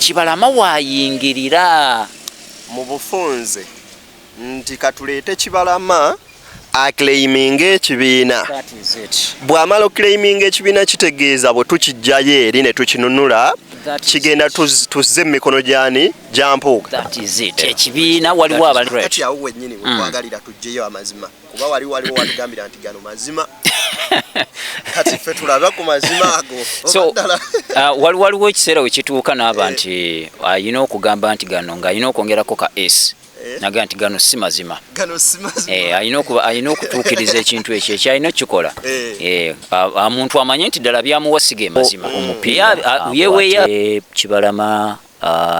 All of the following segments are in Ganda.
Kibalama waayingirira mu bufunze nti katuleete Kibalama aclaiminga ekibiina. Bw'amala oclaiminga ekibiina kitegeeza bwe tukijjayo eri ne tukinunula kigenda tuzze mikono gyani jampuuga. Ekibiina waliwo kati awo wennyini wetwagalira tujjeyo amazima kuba waliwo watugambira nti gano mazima kati ffe tulabe ku mazima ago. So waliwo ekiseera we kituuka n'aba nti ayina okugamba nti gano ng'ayina okwongerako ka S naga nti gano si mazima. Ayina okutuukiriza ekintu ekyo ekyalina okukikola. Omuntu amanye nti ddala byamuwasiga mazima. Omupiira yeweeya Kibalama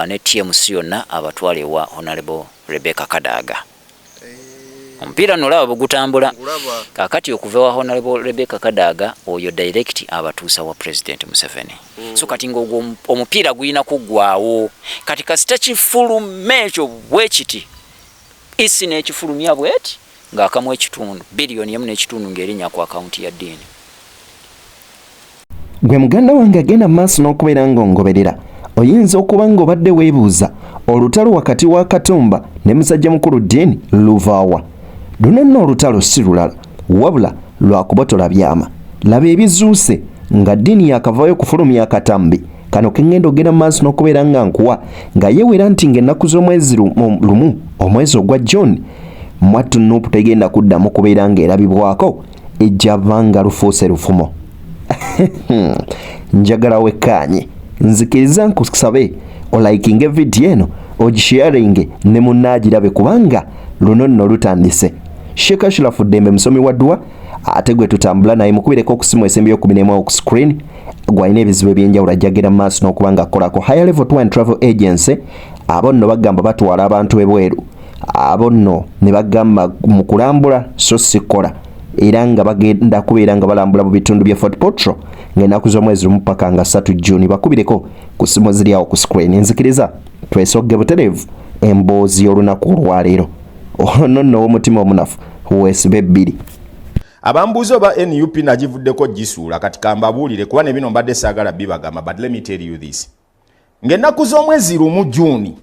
ne TMC yonna abatwala ewa Honorable Rebecca Kadaga. Omupiira nolaba bugutambula. Kakati okuva wa Honorable Rebecca Kadaga oyo direct abatuusa wa President Museveni. So kati ng'ogwo omupiira gulina kuggwaawo. Kati kasita kifuluma ekyo bwe kiti isi n'ekifulumya bweti ng'akamu ekitundu biliyoni emu n'ekitundu ng'erinnya ku akawunti ya ddiini. Gwe muganda wange agenda maaso n'okubeera ng'ongoberera oyinza okuba ng'obadde weebuuza olutalo wakati wa Katumba ne musajja mukulu Diini luvaawa. Luno nno olutalo si lulala wabula lwa kubotola byama. Laba ebizuuse nga Diini yakavaayo kufulumya akatambi kano kengenda ogenda maaso n'okubeera nga nkuwa nga yeewera nti ng'ennaku z'omwezi lumu omwezi ogwa June mwattu Nuupu tegenda kuddamu kubeera ng'erabibwako ejja vanga lufuuse lufumo. Njagala wekkaanye nzikiriza nkusabe olaikinge vidiyo eno ogisharinge ne munnaagirabe kubanga luno nno lutandise. Sheikh Ashraf Ddembe musomi wa dduwa ate gwe tutambula naye mukubireko okusimu esembi y'okubinemu ku screen gwalina ebizibu ebyenjawulo ajjagera mu maaso n'okuba nga akolako Higher Level Tour and Travel Agency. Abo nno bagamba batwala abantu ebweru, abo nno ne bagamba mu kulambula so si kola era nga bagenda kubeera nga balambula mu bitundu bya Fort Portal ng'ennaku z'omwezi lumu paka nga 3 June. Bakubireko ku simu ziri awo ku screen. Nzikiriza twesogge butereevu emboozi y'olunaku olwaleero. Ono nno w'omutima omunafu weesibe ebbiri. Abambuzo ba NUP nagivuddeko gisuula kati kambabuulire kuba ne bino mbadde saagala bibagamba, but let me tell you this. Ng'ennaku z'omwezi lumu June,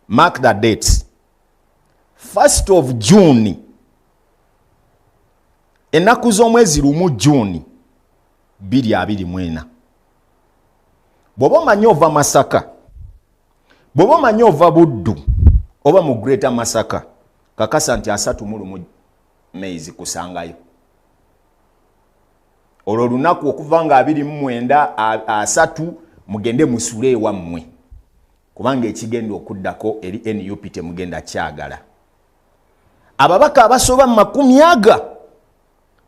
mark the dates, 1st of June, ennaku z'omwezi lumu June 2024. Bw'oba omanyi ova Masaka, bw'oba omanyi ova Buddu oba mu Greater Masaka, kakasa nti 31 mezi kusangayo. Olwo lunaku okuva nga 29 3 mugende musule ewammwe kubanga ekigenda okuddako eri NUP temugenda kyagala. Ababaka abasoba mu 100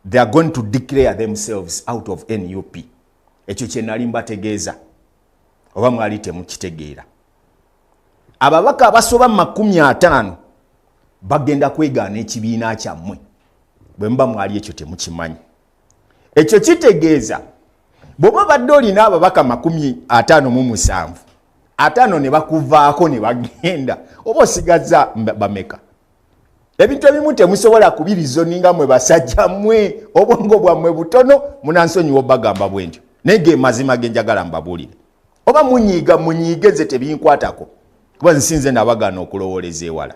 they are going to declare themselves out of NUP. Ekyo kye nali mbategeeza oba mwali temukitegeera. Ababaka abasoba mu 50 bagenda kwegaana ekibiina kyammwe bwe mba mwali ekyo temukimanyi. Ekyo kitegeeza bw'oba badde olina ababaka 57 5 ne bakuvaako ne bagenda oba osigaza bameka. Ebintu ebimu temusobola kubirizoninga mwe basajja mmwe obwongo bwammwe butono munansonyiwa bagamba bwentyo naye mazima genjagala mbabuulire. Oba munyiige nze tebinkwatako kuba nsinze nabagaana okulowooleza ewala.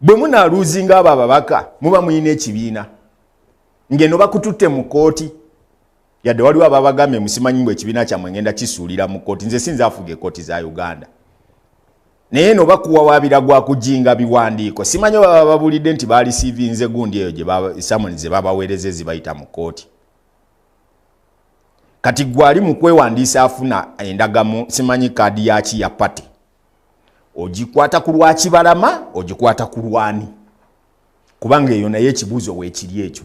Bwe munaaluuzinga abo ababaka muba muyina ekibiina ngeno bakututte mu kooti yadde waliwo ababagambye musimanyi mbwe ekibiina kyammwe ngenda kisuulira mu kooti. Nze sinza afuga ekooti za Uganda naye no bakuwawaabira gwa kujinga biwandiiko. Simanyi baba babulidde nti balisiivinze gundi eyo gye samoni ze babaweereza zibayita mu kooti. Kati gwali mu kwewandiisa afuna endagamu simanyi kaadi yaki ya pati ogikwata ku lwa Kibalama ogikwata ku lwani kubanga eyo naye ekibuuzo weekiri ekyo.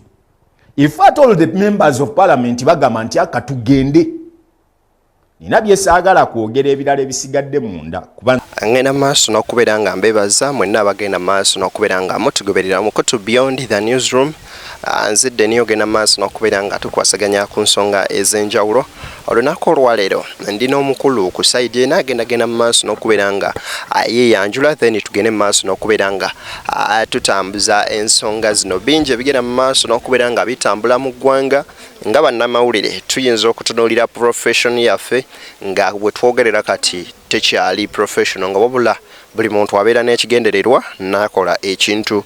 If at all the members of parliament bagamba nti akatugende nina byesaagala kwogera ebirala ebisigadde munda kubanga ngenda maaso n'okubeera nga mbebaza mwenna abagenda maaso n'okubeera nga mutugoberera mu kutu Beyond the Newsroom. Nzidde niyo genda maaso n'okubeera nga tukwasaganya ku nsonga ez'enjawulo. Olunaku olwaleero ndina omukulu ku sayidi ena agenda maaso n'okubeera nga yeeyanjula then tugende maaso n'okubeera nga tutambuza ensonga zino bingi ebigenda maaso n'okubeera nga bitambula mu ggwanga nga bannamawulire tuyinza okutunuulira profession yaffe nga bwe twogerera kati tekyali professional nga wabula buli muntu abeera n'ekigendererwa n'akola ekintu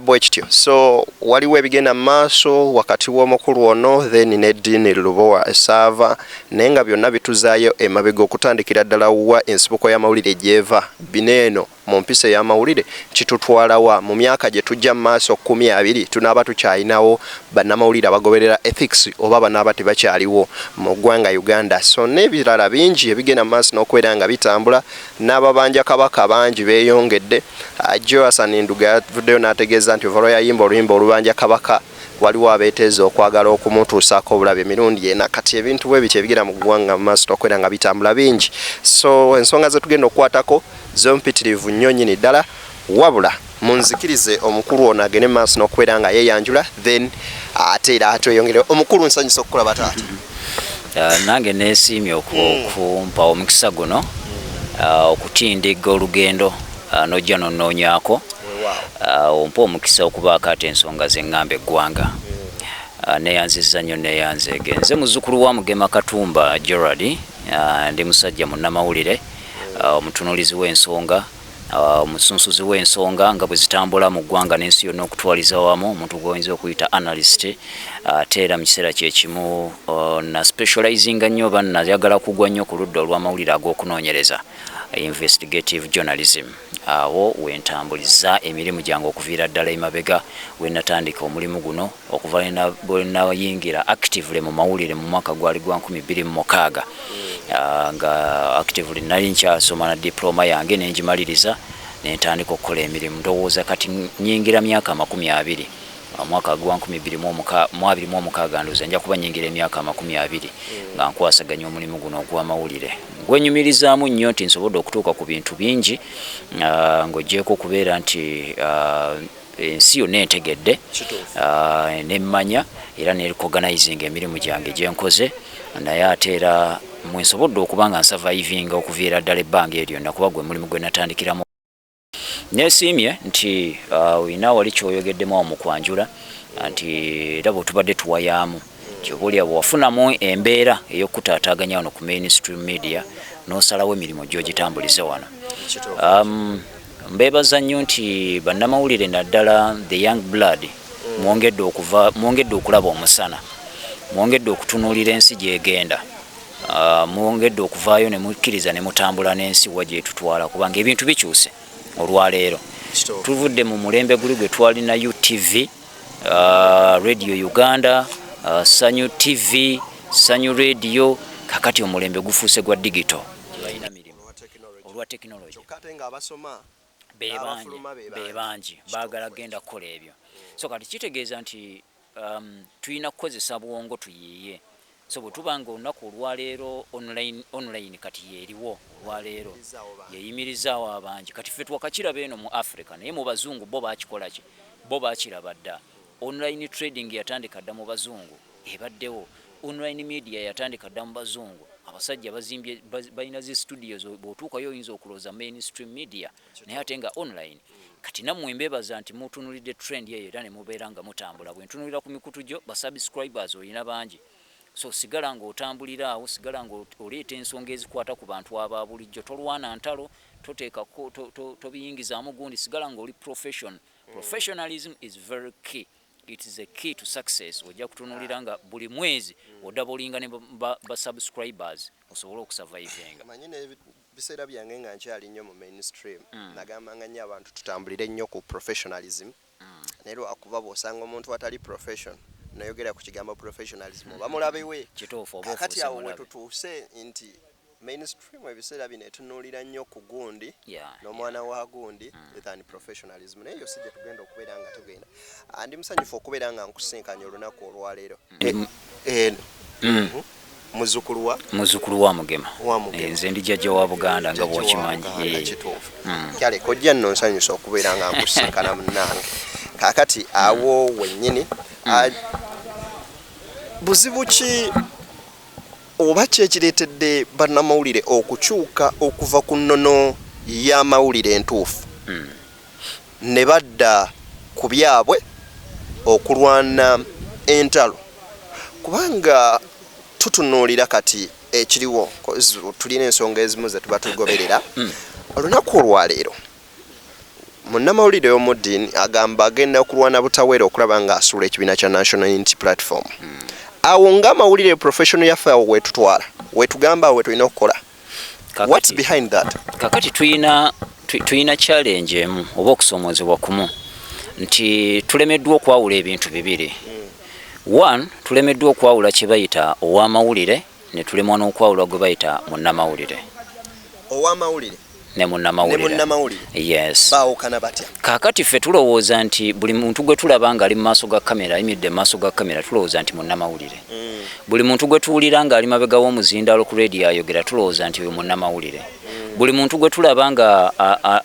bwe kityo. So waliwo ebigenda mu maaso wakati w'omukulu ono then ne Dean Lubowa Sava naye nga byonna bituzaayo emabega okutandikira ddala wa ensibuko y'amawulire gy'eva bineeno mu mpisa y'amawulire kitutwalawa mu myaka gye tujja mu maaso 12 tunaaba tukyalinawo bannamawulire abagoberera ethics oba banaaba tebakyaliwo mu ggwanga Uganda. So n'ebirala bingi ebigenda mu maaso n'okubeera nga bitambula n'ababanja kabaka bangi beeyongedde. Joe Hassan Nduga yavuddeyo n'ategeeza nti ova yayimba oluyimba olubanja kabaka waliwo abeeteeza okwagala okumutuusaako obulabe emirundi ena. Kati ebintu bwe biti ebigenda mu ggwanga mu maaso n'okubeera nga bitambula bingi. So ensonga ze tugenda okukwatako zo mpitirivu nnyo nnyini ddala wabula munzikirize omukulu ono agende maaso n'okubeera nga yeeyanjula then ate era tweyongere. Omukulu nsanyusa okukulaba taata. Nange neesiimye okumpa omukisa guno okutindiga olugendo n'ojja n'onoonyaako ompa omukisa okubaako ate ensonga z'eŋŋamba eggwanga. Neeyanzizza nnyo neeyanzeege. Nze muzzukulu wa Mugema Katumba Gerald, ndi musajja munnamawulire, omutunuulizi w'ensonga, omusunsuzi w'ensonga nga bwe zitambula mu ggwanga n'ensi yonna okutwaliza wamu, omuntu gw'oyinza okuyita analyst. Ate era mu kiseera kyekimu na specializinga nnyo oba nayagala kugwa nnyo ku ludda olw'amawulire ag'okunoonyereza, investigative journalism. Awo wentambuliza emirimu gyange okuviira ddala emabega we natandika omulimu guno okuva bwe nayingira actively mu mawulire mu mwaka gwali gwa 2006 nga actively nali nkyasoma na diploma yange nengimaliriza nentandika okukola emirimu. Ndowooza kati nyingira myaka 20 mwaka gwa 2026 ndoza nja kuba nyingira emyaka 20 nga nkwasaganya omulimu guno ogw'amawulire. Gwenyumirizaamu nnyo nti nsobodde okutuuka ku bintu bingi ng'oggyeko okubeera nti ensi yonna entegedde nemmanya era ne-recognizing emirimu gyange gye nkoze, naye ate era mwensobodde okuba nga nsurvivinga okuviira ddala ebbanga eryo nakuba gwe mulimu gwe natandikiramu. Neesiimye nti olina wali kyoyogeddemu mu kwanjula nti era bwe tubadde tuwayaamu kyobulya bwafunamu embeera ey'okutaataaganya wano ku mainstream media n'osalawo emirimu gy'ogitambulize wano. Mbeebaza nnyo nti bannamawulire naddala the young blood mwongedde okulaba omusana, mwongedde okutunuulira ensi gy'egenda, mwongedde okuvaayo ne mukkiriza ne mutambula n'ensi wa gyetutwala kubanga ebintu bikyuse olwaleero. Tuvudde mu mulembe guli gwe twalina UTV, Radio Uganda, Sanyu TV, Sanyu Radio, kakati omulembe gufuuse gwa digital. Olwa technology. Bebanji baagala genda kukola ebyo. So kati kitegeeza nti tulina kukozesa bwongo tuyiiye. So bwe tubanga olunaku olwaleero online kati yeeriwo olwaleero yeyimirizaawo abangi. Kati ffe twakakiraba eno mu Africa naye mu bazungu bo baakikola ki? Bo baakiraba dda. Online trading yatandika dda mu bazungu ebaddewo. Online media yatandika dda mu bazungu. Abasajja bazimbye balina zi studios bw'otuukayo oyinza okulooza mainstream media naye ate nga online. Kati nammwe mbeebaza nti mutunulidde trend yeyo era ne mubeera nga mutambula. Bwe ntunulira ku mikutu gyo basubscribers olina bangi. So sigala ng'otambulira awo, sigala ng'oleeta ensonga ezikwata ku bantu aba bulijjo. Tolwana ntalo, toteekako tobiyingizaamu gundi, sigala ng'oli profession. Professionalism is very key. It is a key to success. Ojja kutunulira nga buli mwezi odabolinga ne ba subscribers osobola okusurvivinga. Manyine biseera byange nga nkyali nnyo mu mainstream nagambanga nnyo abantu tutambulire nnyo ku professionalism. Naye lwakuba bw'osanga omuntu atali profession nayogera ku kigambo professionalism oba mulabewe kituufu oba kati awo we tutuuse nti mainstream ebiseera bino etunuulira nnyo ku gundi n'omwana wa gundi than professionalism. Naye yo si gye tugenda okubeera nga tugenda. Ndi musanyufu okubeera nga nkusinkanya olunaku olwaleero. Muzzukulu wa Mugema. Nze ndi jjajja wa Buganda nga bw'okimanyi. Kyale kojja nno nsanyusa okubeera nga nkusinkana munnange. Kaakati awo wennyini buzibu ki oba ki ekireetedde bannamawulire okukyuka okuva ku nnono y'amawulire entuufu ne badda ku byabwe okulwana entalo kubanga tutunuulira kati ekiriwo tulina ensonga ezimu ze tuba tugoberera olunaku olwaleero munnamawulire y'omuddiini agamba agenda okulwana butaweera okulaba ng'asuula ekibiina kya National Unity Platform. Awo ng'amawulire professional yaffe awo wetutwala wetugamba awo wetulina okukola. What's behind that? Kakati tuyina challenge emu oba okusoomozebwa kumu nti tulemeddwa okwawula ebintu bibiri. One, tulemeddwa okwawula kye bayita ow'amawulire ne tulemwa n'okwawula gwe bayita munnamawulire. Ow'amawulire ne munnamawulire. Yes. Baawukana batya? Kakati ffe tulowooza nti buli muntu gwe tulaba ng'ali mu maaso ga kamera, ayimiridde mu maaso ga kamera, tulowooza nti munnamawulire. Buli muntu gwe tuwulira ng'ali mabega w'omuzindaalo ku leediyo ayogera, tulowooza nti oyo munnamawulire. Buli muntu gwe tulaba nga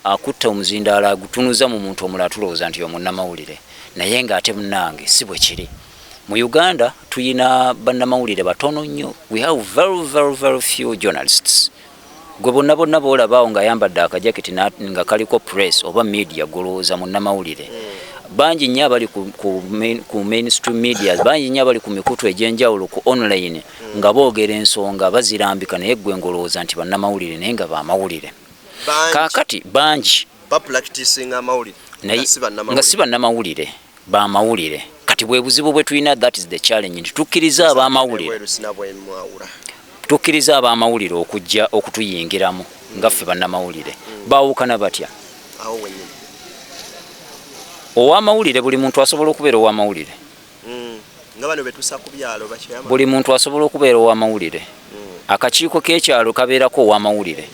akutta omuzindaalo agutunuza mu muntu omulala, tulowooza nti oyo munnamawulire. Naye ng'ate munnange si bwe kiri. Mu Uganda tuyina bannamawulire batono nnyo. We have very few journalists. Gwe bonna boolabaawo ng'ayambadde akajaketi nga kaliko press oba media golowooza munnamawulire. Bangi nnyo abali ku mainstream media, bangi nnyo abali ku mikutu egy'enjawulo ku online nga boogera ensonga bazirambika, naye gwe ngolowooza nti bannamawulire naye nga baamawulire. Kaakati bangi bapracticing amawulire nga si bannamawulire, baamawulire. Kati bwe buzibu bwe tulina, that is the challenge, nti tukkiriza abaamawulire. Tukkiriza abaamawulire okujja okutuyingiramu nga ffe bannamawulire. Baawukana batya? Ow'amawulire buli muntu asobola okubeera ow'amawulire. Nga bano betusa ku byalo bakyama. Buli muntu asobola okubeera ow'amawulire. Akakiiko k'ekyalo kabeerako ow'amawulire.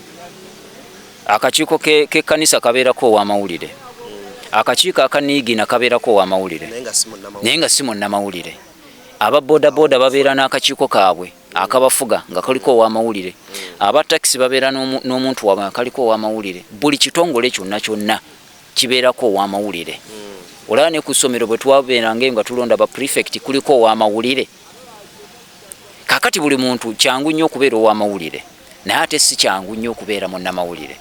Akakiiko k'ekkanisa kabeerako ow'amawulire. Akakiiko akaniigina kabeerako ow'amawulire. Naye nga si munnamawulire. Aba boda babeera n'akakiiko kaabwe akabafuga nga kaliko ow'amawulire. Aba taxi babeera n'omuntu waabwe kaliko ow'amawulire. Buli kitongole kyonna kibeerako ow'amawulire. Olaba ne ku ssomero bwe twabeeranga nga tulonda ba prefect kuliko ow'amawulire. Kakati buli muntu kyangu nnyo okubeera ow'amawulire, naye ate si kyangu nnyo okubeera munnamawulire.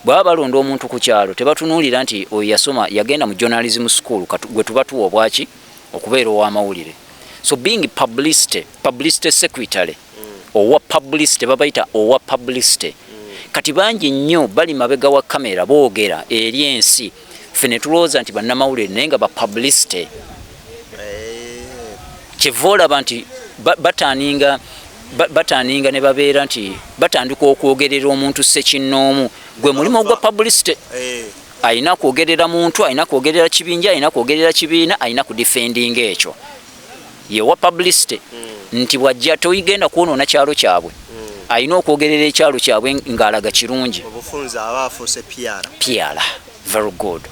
Bw'aba balonda omuntu ku kyalo tebatunuulira nti oyo yasoma yagenda mu journalism school gwe tuba tuwa obwaki okubeera ow'amawulire. So being publicity secretary owa publicity babayita owa publicity. Kati bangi nnyo bali mabega wa kamera boogera eri ensi, ffe ne tulowooza nti bannamawulire naye nga ba publicity. Kyeva olaba nti bataaninga ne babeera nti batandika okwogerera omuntu ssekinnoomu. Gwe mulimu ogwa publicity. Ayina kwogerera muntu, ayina kwogerera kibinja, ayina kwogerera kibiina, ayina kudifendinga ekyo. Yewa publicity nti bwajja toyigenda kwonoona kyalo kyabwe. Ayina okwogerera ekyalo kyabwe ng'alaga kirungi. Obufunza abaafuuse PR. Very good.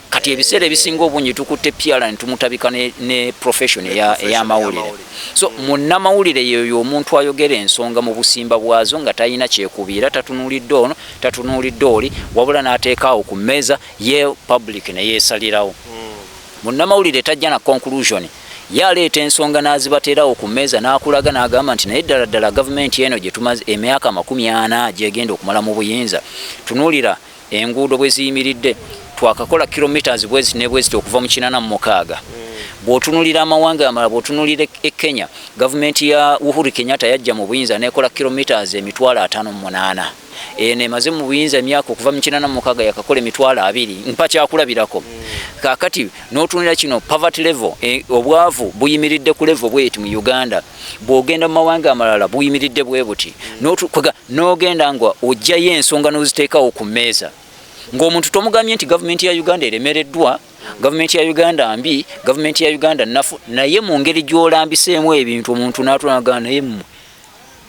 Kati ebiseera ebisinga obungi tukutte PR ne tumutabika ne profession ey'amawulire. So munnamawulire yeyo omuntu ayogera ensonga mu busimba bwazo nga talina kyekubiira, tatunuulidde ono, tatunuulidde oli, wabula n'ateekaawo ku mmeeza ye public ne yeesalirawo. Munnamawulire tajja na conclusion. Yaleeta ensonga n'azibateerawo ku mmeeza n'akulaga n'agamba nti naye ddala gavumenti eno gye tumaze emyaka 40 gyegenda okumala mu buyinza. Tunuulira enguudo bwe ziyimiridde, twakakola kilometers bwezi ne bwezi okuva mu 86. Bw'otunulira amawanga amalala, bw'otunulira e Kenya, gavumenti ya Uhuru Kenyatta yajja mu buyinza n'ekola kilometers 58. Nemaze mu buyinza emyaka okuva mu 86 yakakola 20 mpa kyakulabirako. Kakati n'otunulira kino poverty level, obwavu buyimiridde ku level bweti mu Uganda. Bw'ogenda mu mawanga amalala buyimiridde bwe buti. N'ogenda nga ojjayo ensonga n'oziteekawo ku mmeeza. Ng'omuntu tomugamye nti gavumenti ya Uganda eremereddwa, gavumenti ya Uganda mbi, gavumenti ya Uganda nafu, naye mu ngeri gy'olambiseemu ebintu omuntu n'atulaga naye mu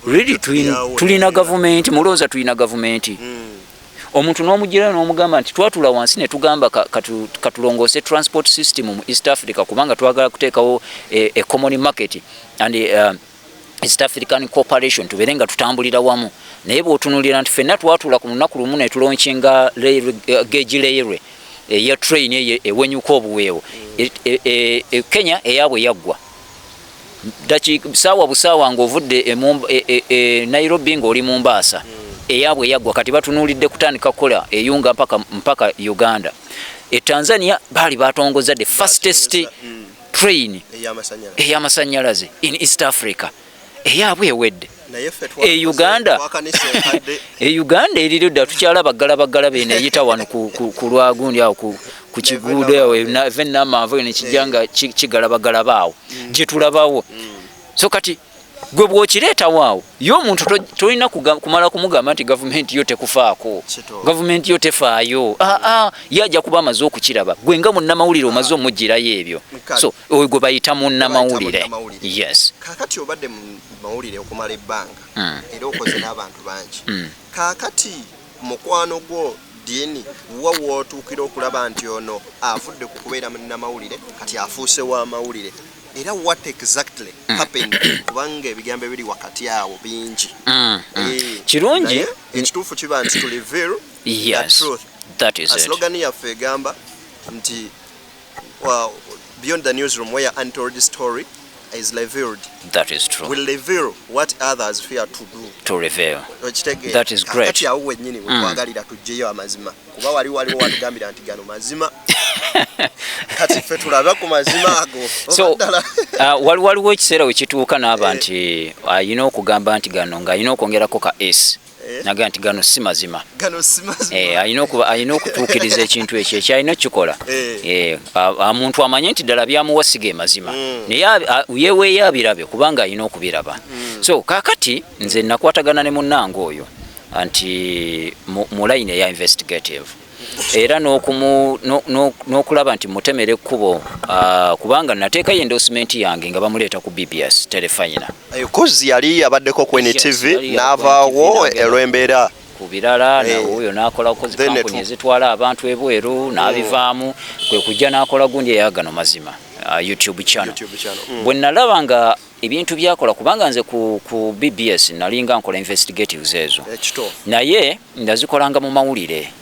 really tulina gavumenti, mulowooza tulina gavumenti. Omuntu n'omugira n'omugamba nti twatula wansi ne tugamba katulongoose transport system mu East Africa kubanga twagala kuteekawo a common market and East African Cooperation tubeere nga tutambulira wamu. Naye bw'otunuulira nti ffenna twatula ku lunaku lumu ne tulonkinga gauge railway eya train ewenyuka obuweewo. Kenya eyabwe yaggwa. Saawa busaawa ng'ovudde Nairobi ng'oli Mombasa. Eyabwe yaggwa kati batunuulidde kutandika kukola mpaka Uganda. Tanzania baali batongoza the fastest train ey'amasanyalaze in East Africa eyaabwe ewedde Uganda Uganda eriro dda tukyalaba galaba eno eyita wano ku lwagundi awo ku kiguudo awo vennamanvu eno kijanga kigalabagalaba awo gye tulabawo so kati gwe bw'okireetawo awo yo omuntu tolina kumala kumugamba nti gavumenti yo tekufaako gavumenti yo tefaayo yajja kuba amaze okukiraba gwe nga munnamawulire omaze omugirayo ebyo so oyo gwe bayita munnamawulire yes kakati obadde mu mawulire okumala ebbanga era okoze n'abantu bangi kakati mukwano gwo dini wootuukira okulaba nti ono avudde ku kubeera munnamawulire kati afuuse wa mawulire era what exactly happened kubanga ebigambo biri wakati awo bingi kirungi ekituufu kiba nti to reveal the truth that is it slogan yaffe egamba nti beyond the newsroom where untold story is revealed. That is true. Will reveal what others fear to do. To reveal. That is great. Kati awo wennyini wetwagalira tujjeyo amazima kuba waliwo watugambira nti gano mazima kati ffe tulaba ku mazima ago so waliwo ekiseera wekituuka n'aba nti ayina okugamba nti gano ng'ayina okwongerako ka s naga nti gano si mazima ayina okutuukiriza ekintu ekyo ekyalina okukikola omuntu amanye nti ddala byamuwasiga emazima naye yeweeyo abirabe kubanga ayina okubiraba so kaakati nze nakwatagana ne munnange oyo nti mu line eya investigative era n'okulaba nti mutemera ekkubo kubanga nateekayo endorsement yange nga bamuleeta ku BBS telefayina kozi yali abaddeko ku NTV n'avaawo olw'embeera ku birala nawoyo n'akolako zikampuni ezitwala abantu ebweru n'abivaamu kwe kujja n'akola gundi eyagano mazima YouTube channel bwe nalaba nga ebintu byakola kubanga nze ku BBS nalinga nkola investigatives ezo naye ndazikolanga mu mawulire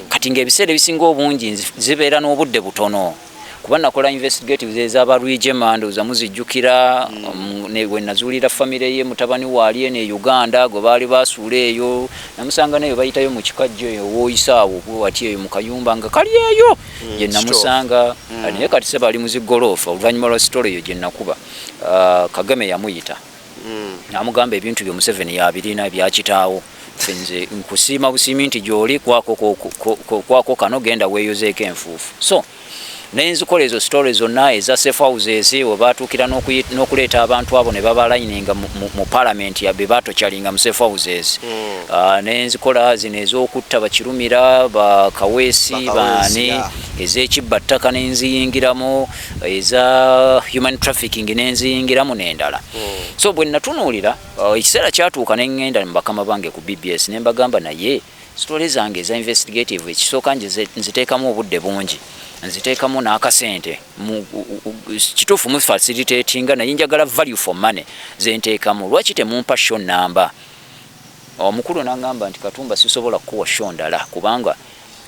kati ng'ebiseera ebisinga obungi zibeera n'obudde butono kuba nakola investigatives ez'abalwijema ndowooza muzijjukira we nazuulira famire ye mutabani waali ene Uganda gwe baali basuula eyo namusanga nayo bayitayo mu kikajjo eyo wooyisaawo wati eyo mu kayumba nga kali eyo gye namusanga naye kati se bali muzigoloofa oluvannyuma lwa sitole eyo gye nakuba Kagame yamuyita namugamba ebintu byo Museveni yabirina byakitaawo nze nkusiima busiimi nti gy'oli kwako kano genda weeyozeeko enfuufu so naye nzikola ezo story zonna eza safe houses we baatuukira n'okuleeta abantu abo ne babalayininga mu parliament be baatokyalinga mu safe houses naye nzikola zino ez'okutta bakirumira bakaweesi baani ez'ekibba ttaka nenziyingiramu eza human trafficking nenziyingiramu n'endala so bwe natunuulira ekiseera kyatuuka ne ŋŋenda mu bakama bange ku BBS ne mbagamba naye story zange eza investigative ekisooka nziteekamu obudde bungi nziteekamu n'akasente kituufu mu facilitatinga naye njagala value for money zenteekamu lwaki temumpa show namba omukulu n'angamba nti Katumba sisobola kukuwa show ndala kubanga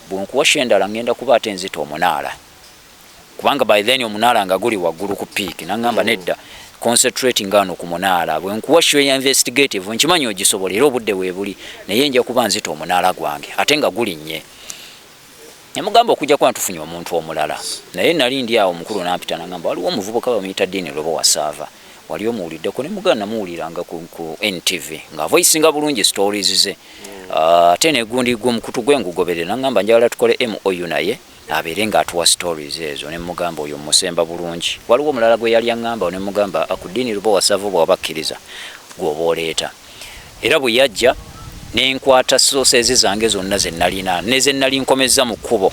bwenkuwa show endala ngenda kuba ate nzita omunaala kubanga by then omunaala nga guli waggulu ku peak n'angamba nedda concentrating ano ku munaala bwenkuwa show ya investigative nkimanyi ogisobola era obudde weebuli naye nja kuba nzita omunaala gwange ate nga guli nnye Nemugamba okujja kwa tufunye omuntu omulala naye nali ndi awo mukulu nampita nangamba waliwo omuvubuka bamuyita Dini Lobo wasava wali omuwuliddeko ne mugana muwuliranga ku NTV nga voicinga bulungi stories ze ate ne gundi gw'omukutu gwengugobere nangamba njagala tukole MOU naye abeere nga atuwa stories ezo ne mugamba oyo musemba bulungi waliwo omulala gwe yali angamba ne mugamba ku Dini Lobo wasava bwabakkiriza gwoba oleeta era bwe yajja nenkwata sources zange zonna ze nalina neze nali nkomeza mu kkubo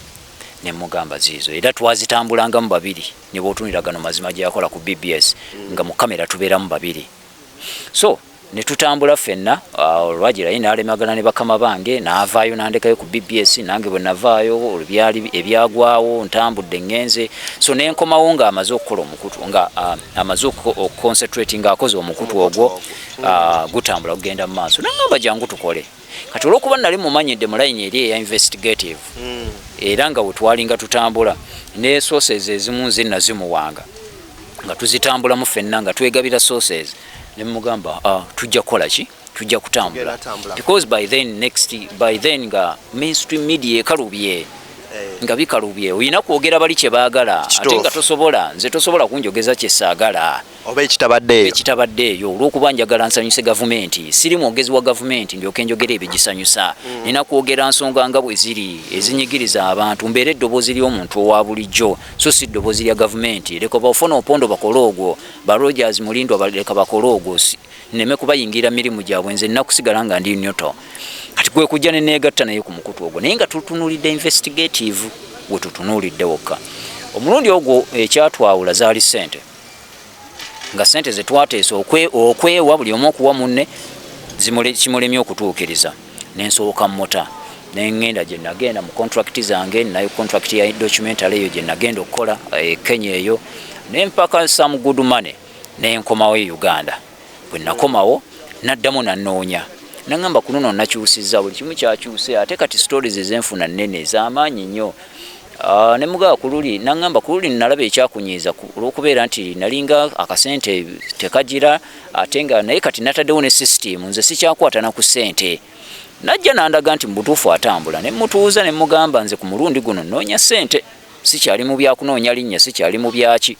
ne mugamba zizo era twazitambulanga mu babiri ne botunira gano mazima gyakola ku BBS nga mu kamera tubeera mu babiri so ne tutambula fenna olwagira yina alemagana ne bakama bange naavaayo nandekayo ku BBS nange bwe navaayo byali ebyagwawo ntambudde ngenze so nenkomawo nga amaze okukola omukutu nga amaze concentrating akoze omukutu ogwo gutambula kugenda mu maaso nangamba jangu tukole kati olwokuba nali mumanyidde mu line eri eya investigative era nga wetwalinga tutambula ne sources ezimu nzenna zimuwanga nga tuzitambulamu fenna nga twegabira sources ne mugamba tujja kukola ki tujja kutambula because by then nga mainstream media ekalubye nga bikalubye oyina kwogera bali kye baagala ate nga nze tosobola kunjogeza kye saagala oba ekitabaddeeyo olw'okuba njagala nsanyuse gavumenti siri mwogezi wa gavumenti ndyoke njogera ebigisanyusa nina kwogera nsonga nga bwe ziri ezinyigiriza abantu mbeera eddoboozi ly'omuntu owa bulijjo so si ddoboozi lya gavumenti leka bafuna opondo bakole ogwo ba Rogers Mulindwa baleka bakole ogwo nneme kubayingira mirimu gyabwe nze nnakusigala nga ndi nyoto kati gwe kujja ne neegatta naye ku mukutu ogwo naye nga tutunuulidde investigative we tutunuulidde wokka omulundi ogwo ekyatwawula zaali ssente nga ssente ze twateesa okwewa buli omu okuwa munne kimulemye okutuukiriza nensooka mota nengenda gye nagenda mu contract zange nayo contract ya documentary eyo gye nagenda okukola Kenya eyo nempaka some good money nenkomawo e Uganda bwe nakomawo naddamu nanoonya nangamba kunono nakyusizza buli kimu kyakyuse ate kati stories ezenfuna nnene ez'amaanyi nnyo ne mugaa kululi nangamba kululi nalaba ekyakunyiiza olw'okubeera nti nalinga akasente tekagira ate nga naye kati nataddewo ne system nze sikyakwata na ku ssente najja nandaga nti mubutuufu atambula ne mutuuza ne mugamba nze ku mulundi guno noonya ssente sikyali mu byakunoonya linnya sikyali mu byaki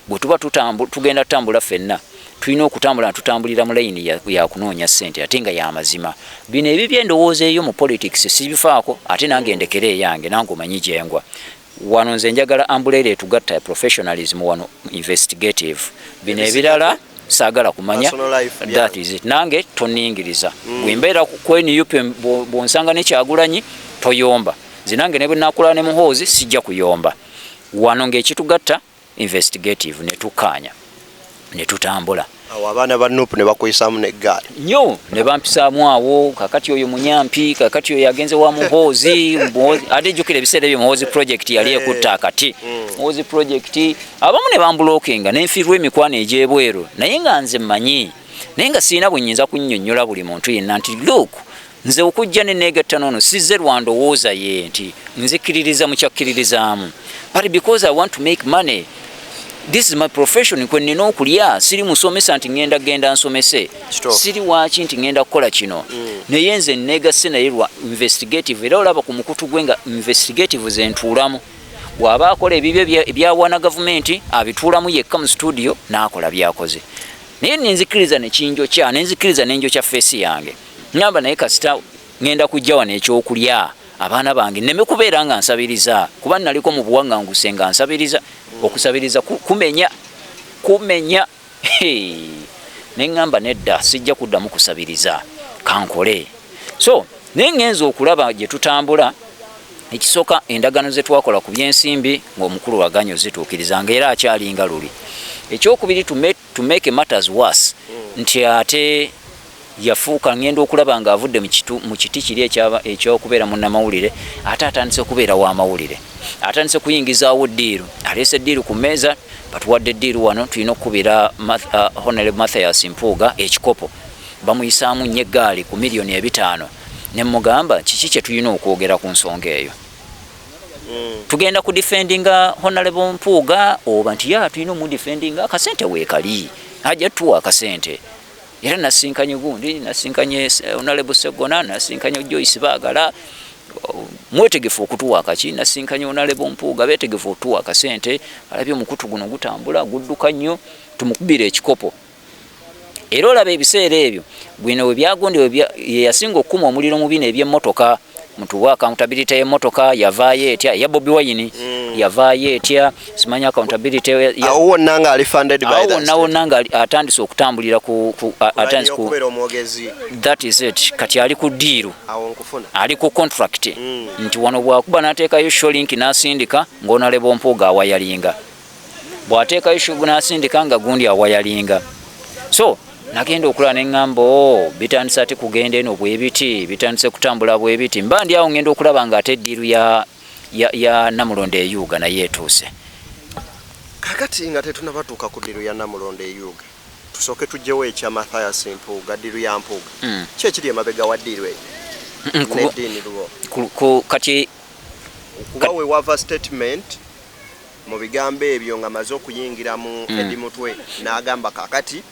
bwe tuba tugenda tutambula ffenna tulina okutambula tutambulira mu layini ya kunoonya ssente ate nga y'amazima bino ebibye endowooza eyo mu politics sibifaako ate nange ndekera eyange nange omanyi gyengwa wano nze njagala ambulera etugatta professionalism wano investigative bino ebirala saagala kumanya that is it nange toningiriza bwembeera kwenyupe bwonsanga nekyagulanyi toyomba zinange ne bwe nakola ne muhoozi sijja kuyomba wano ng'ekitugatta investigative netukkaanya netutambula awo abaana ba Nuupu ne bakuyisaamu n'eggaali nnyo ne bampisaamu awo kakati oyo munyampi kakati oyo yagenze wa muhoozi ate jjukira ebiseera ebyo muhoozi project yali ekutta akati muhoozi project abamu ne bambulookinga nenfiirwa emikwano egy'ebweru naye nga nze mmanyi naye nga sirina bwe nnyinza kunnyonnyola buli muntu yenna nti look nze okujja ne neegatta noono sizze lwa ndowooza ye nti nzikiririza mu kyakkiririzaamu but because I want to make money. This is my profession kwe nina okulya siri musomesa nti ngenda genda nsomese siri waki nti ngenda kukola kino naye nze negase naye lwa investigative era olaba ku mukutu gwe nga investigative zentuulamu bw'aba akola ebibyo ebyawana gavumenti abituulamu yekka mu studio n'akola byakoze naye nenzikiriza nekinjo kya nenzikiriza nenjo kya face yange ngamba naye kasita ngenda kujja wano ekyokulya abaana bange nneme kubeera nga nsabiriza kuba naliko mu buwanganguse nga nsabiriza okusabiriza kumenya neŋŋamba nedda sijja kuddamu kusabiriza kankole so neŋŋenza okulaba gye tutambula ekisooka endagano ze twakola ku byensimbi ng'omukulu waganyo zituukiriza ngaera akyalinga luli ekyokubiri to make matters worse nti ate yafuuka ngenda okulaba nga avudde mu kiti kiri ekyokubeera munnamawulire ate atandise okubeera w'amawulire atandise kuyingizaawo ddiiru aleese ddiiru ku mmeeza batuwadde ddiiru wano tulina okukubira Honorable Mathias Mpuuga ekikopo bamuyisaamu nnyo eggaali ku $5,000,000 ne mugamba kiki kye tulina okwogera ku nsonga eyo tugenda ku defendinga Honorable Mpuuga oba nti tulina omudefendinga akasente weekali ajja tuwa akasente era nasinkanye gundi nasinkanye Honorable Segona nasinkanye Joyce Baagala mwetegefu okutuwa akaki nasinkanye Honorable Mpuuga betegefu okutuwa akasente alabye omukutu guno gutambula gudduka nnyo tumukubira ekikopo era olaba ebiseera ebyo bwino we byagondi yasinga okukuma omuliro mu bino eby'emmotoka mutuwa accountability y'emmotoka yavaayo etya ya Bobi Wine yavaayo etya simanya accountability awo wonna nga ali funded by that awo wonna nga atandise okutambulira atandise ku that is it kati ali ku ddiiru ali ku contract nti wano bwakuba n'ateekayo sholink n'asindika ng'Honorable Mpuuga awayalinga bw'ateekayo shugu n'asindika nga gundi awayalinga so nagenda okulaba neŋŋambo bitandise ate kugenda eno bwebiti bitandise kutambula bwebiti mba ndi awo ngenda okulaba nga ate eddiiru ya Namulondo eyuuga naye etuuse kakati nga tetunabatuuka ku ddiiru ya Namulondo eyuuga tusooke tujjewo ekya Mathias Mpuuga ddiiru ya Mpuuga ki ekiri emabega wa ddiiru eyo n'eddiini lwo kati okuba we wava statement mu bigambo ebyo nga maze okuyingiramu Eddie Mutwe n'agamba kakati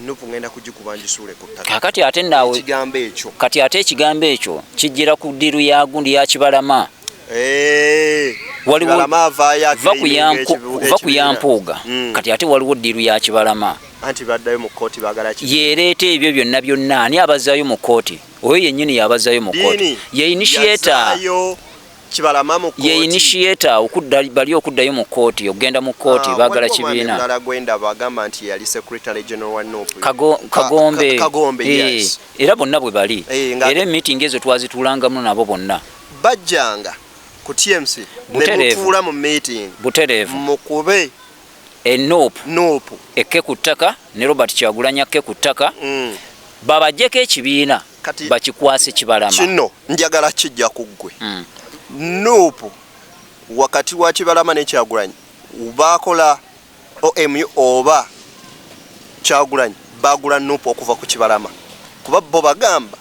Nuupu ngenda kugikuba njisuule ku ttaka kakati ate naawe ekigambo ekyo kijjira ku ddiiru ya gundi ya Kibalama waliwo va ku Yampuuga kati ate waliwo ddiru ya Kibalama anti baddayo mu kkooti baagala ki yeereeta ebyo byonna ani abazaayo mu kkooti oyo yennyini yabazaayo mu kkooti ye initiator Kibalama mu kkooti ye initiator bali okuddayo mu kkooti okugenda mu kkooti baagala kibiina mulala gwenda bagamba nti yali secretary general wa NUP Kagombe yes. Era bonna bwe bali era meeting ezo twazituulangamu nabo bonna bajjanga ku TMC ne mutuula mu meeting butereevu mukube NUP ekke ku ttaka ne Robert Kyagulanyi akke ku ttaka babajjeko ekibiina bakikwase Kibalama kino njagala kijja ku ggwe NUP wakati wa Kibalama ne Kyagulanyi bakola OMU oba Kyagulanyi bagula NUP okuva ku Kibalama kuba bo bagamba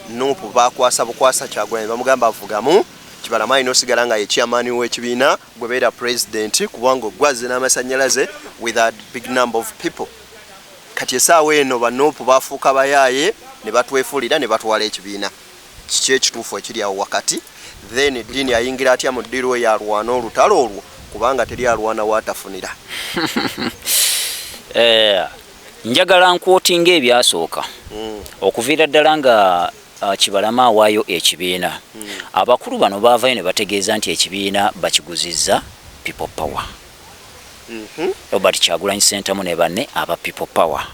NUP bakwasa bukwasa Kyagulanyi bamugamba avugamu Kibalama ino sigala nga ye chairman w'ekibiina gwe beera president kubanga gwaze n'amasannyalaze with a big number of people kati esaawa eno ba NUP bafuuka bayaaye ne batwefuulira ne batwala ekibiina kiki ekituufu ekiri awo wakati then dini ayingira atya mu ddiiro yalwana olutalo olwo kubanga teri alwana watafunira njagala nkwotinga ebyasooka okuviira ddala nga Kibalama awaayo ekibiina abakulu bano baavayo ne bategeeza nti ekibiina bakiguzizza People Power Robert Kyagulanyi Ssentamu ne banne aba People Power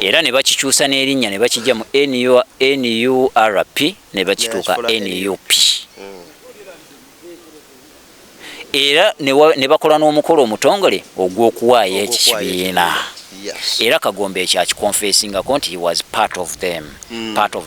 era ne bakikyusa n'erinnya ne bakijja mu NURP ne bakituuka NUP era ne bakola n'omukolo omutongole ogw'okuwaayo ekibiina era Kagombe ekyakikonfesingako nti he was part of them part of